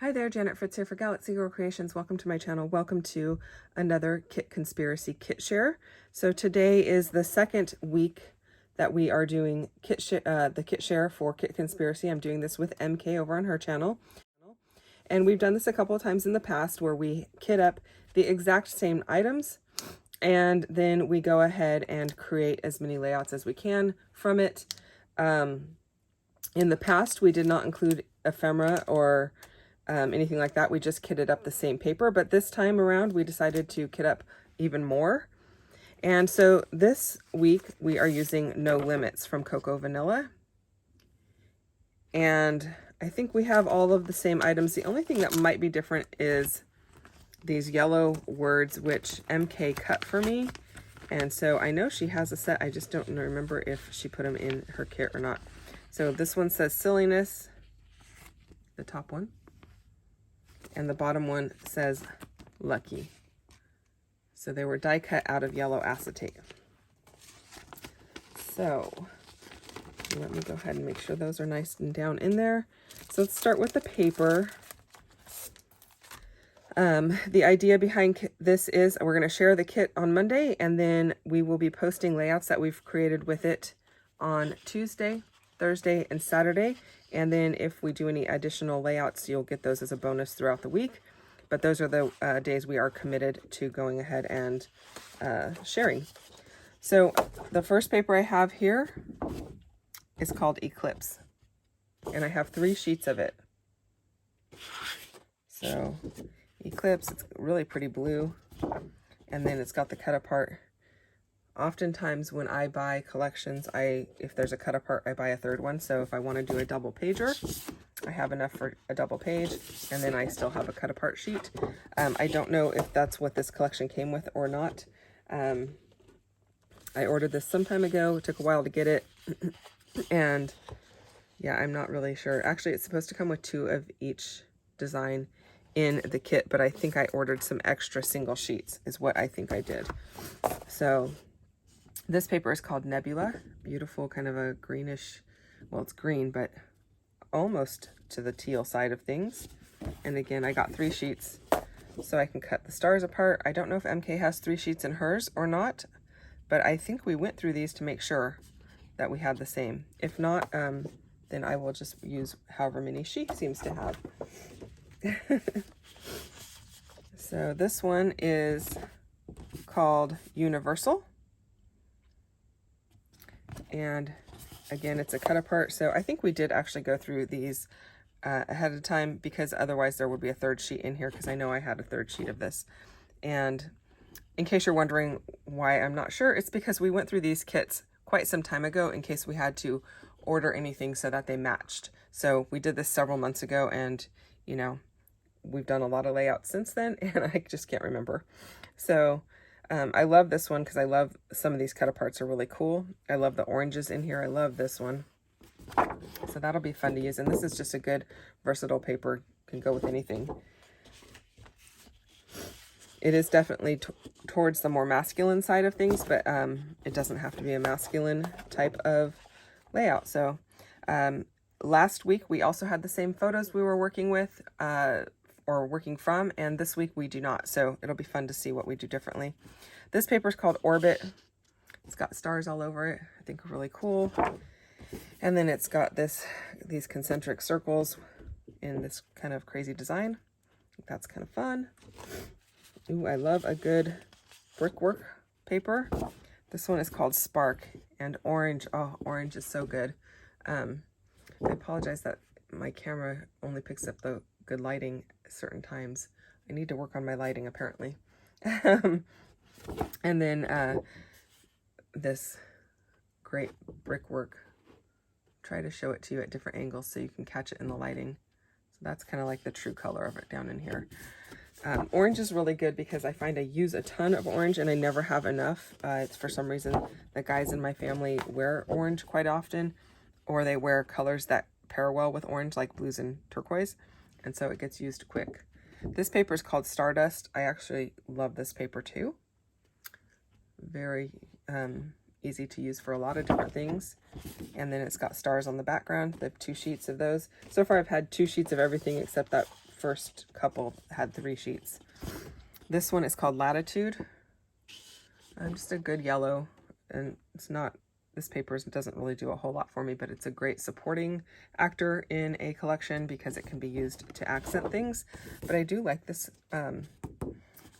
Hi there, Janet Fritz here for Galaxy Girl Creations. Welcome to my channel. Welcome to another Kit Conspiracy Kit Share. So today is the second week that we are doing the Kit Share for Kit Conspiracy. I'm doing this with MK over on her channel. And we've done this a couple of times in the past where we kit up the exact same items and then we go ahead and create as many layouts as we can from it. In the past, we did not include ephemera or anything like that. We just kitted up the same paper, but this time around we decided to kit up even more. And so this week we are using No Limits from Cocoa Vanilla. And I think we have all of the same items. The only thing that might be different is these yellow words, which MK cut for me. And so I know she has a set. I just don't remember if she put them in her kit or not. So this one says Silliness, the top one. And the bottom one says Lucky. So they were die cut out of yellow acetate. So let me go ahead and make sure those are nice and down in there. So let's start with the paper. The idea behind this is we're going to share the kit on Monday, and then we will be posting layouts that we've created with it on Tuesday, Thursday, and Saturday. And then if we do any additional layouts, you'll get those as a bonus throughout the week. But those are the days we are committed to going ahead and sharing. So the first paper I have here is called Eclipse. And I have 3 sheets of it. So Eclipse, it's really pretty blue. And then it's got the cut apart. Oftentimes when I buy collections, if there's a cut apart, I buy a third one. So if I want to do a double pager, I have enough for a double page, and then I still have a cut apart sheet. I don't know if that's what this collection came with or not. I ordered this some time ago. It took a while to get it. And yeah, I'm not really sure. Actually, it's supposed to come with 2 of each design in the kit, but I think I ordered some extra single sheets is what I think I did. So this paper is called Nebula. Beautiful, kind of a greenish, well, it's green, but almost to the teal side of things. And again, I got 3 sheets so I can cut the stars apart. I don't know if MK has 3 sheets in hers or not, but I think we went through these to make sure that we had the same. If not, then I will just use however many she seems to have. So this one is called Universal. And again, it's a cut apart. So I think we did actually go through these ahead of time, because otherwise there would be a 3rd sheet in here, because I know I had a 3rd sheet of this. And in case you're wondering why I'm not sure, it's because we went through these kits quite some time ago in case we had to order anything so that they matched. So we did this several months ago, and you know, we've done a lot of layouts since then, and I just can't remember. So I love this one because I love some of these cut aparts are really cool. I love the oranges in here. I love this one. So that'll be fun to use. And this is just a good versatile paper. Can go with anything. It is definitely towards the more masculine side of things, but it doesn't have to be a masculine type of layout. So last week we also had the same photos we were working with or working from, and this week we do not. So it'll be fun to see what we do differently. This paper is called Orbit. It's got stars all over it. I think really cool. And then it's got these concentric circles in this kind of crazy design. I think that's kind of fun. Ooh, I love a good brickwork paper. This one is called Spark, and orange. Oh, orange is so good. I apologize that my camera only picks up the good lighting at certain times. I need to work on my lighting apparently. And then this great brickwork. Try to show it to you at different angles so you can catch it in the lighting. So that's kind of like the true color of it down in here. Orange is really good because I find I use a ton of orange and I never have enough. It's for some reason the guys in my family wear orange quite often, or they wear colors that pair well with orange, like blues and turquoise, and so it gets used quick. This paper is called Stardust. I actually love this paper too. Very easy to use for a lot of different things. And then it's got stars on the background. They have 2 sheets of those. So far I've had 2 sheets of everything except that first couple had 3 sheets. This one is called Latitude. Just a good yellow, and it's not, this paper doesn't really do a whole lot for me, but it's a great supporting actor in a collection because it can be used to accent things. But I do like this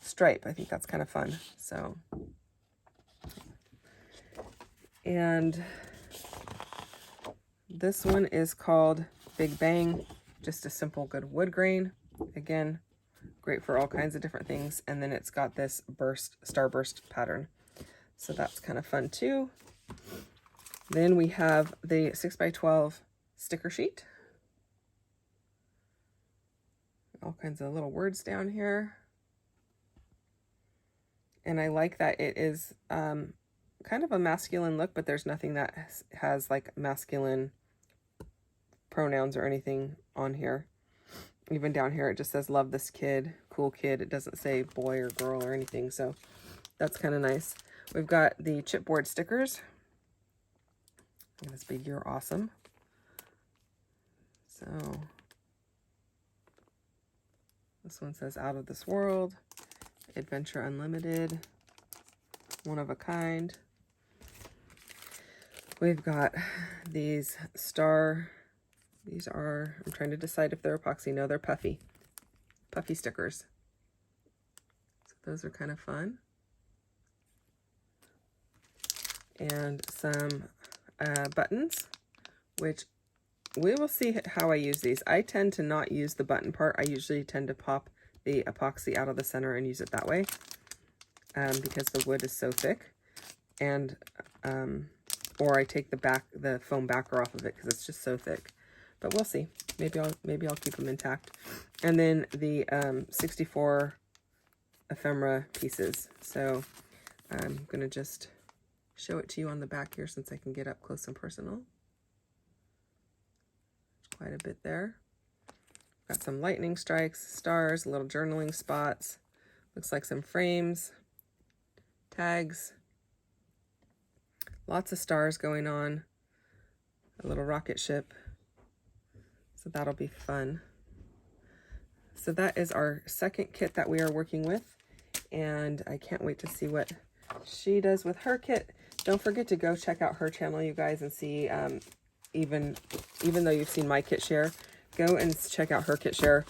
stripe. I think that's kind of fun. So, and this one is called Big Bang, just a simple good wood grain. Again, great for all kinds of different things. And then it's got this starburst pattern. So that's kind of fun too. Then we have the 6x12 sticker sheet. All kinds of little words down here. And I like that it is kind of a masculine look, but there's nothing that has like masculine pronouns or anything on here. Even down here, it just says, love this kid, cool kid. It doesn't say boy or girl or anything, so that's kind of nice. We've got the chipboard stickers. This big You're Awesome. So this one says Out of This World, Adventure Unlimited, One of a Kind. We've got these these are, I'm trying to decide if they're epoxy. No, they're puffy stickers. So those are kind of fun. And some buttons, which we will see how I use these. I tend to not use the button part. I usually tend to pop the epoxy out of the center and use it that way because the wood is so thick. And or I take the foam backer off of it because it's just so thick. But we'll see. Maybe I'll keep them intact. And then the 64 ephemera pieces. So I'm gonna just show it to you on the back here since I can get up close and personal. Quite a bit there. Got some lightning strikes, stars, little journaling spots. Looks like some frames, tags. Lots of stars going on. A little rocket ship. So that'll be fun. So that is our second kit that we are working with. And I can't wait to see what she does with her kit. Don't forget to go check out her channel, you guys, and see, even though you've seen my kit share, go and check out her kit share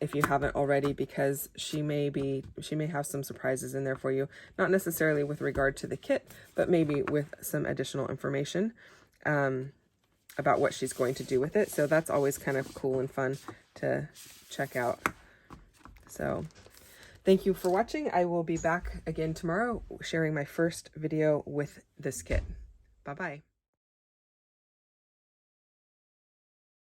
if you haven't already, because she may have some surprises in there for you. Not necessarily with regard to the kit, but maybe with some additional information about what she's going to do with it. So that's always kind of cool and fun to check out. So thank you for watching. I will be back again tomorrow sharing my first video with this kit. Bye-bye.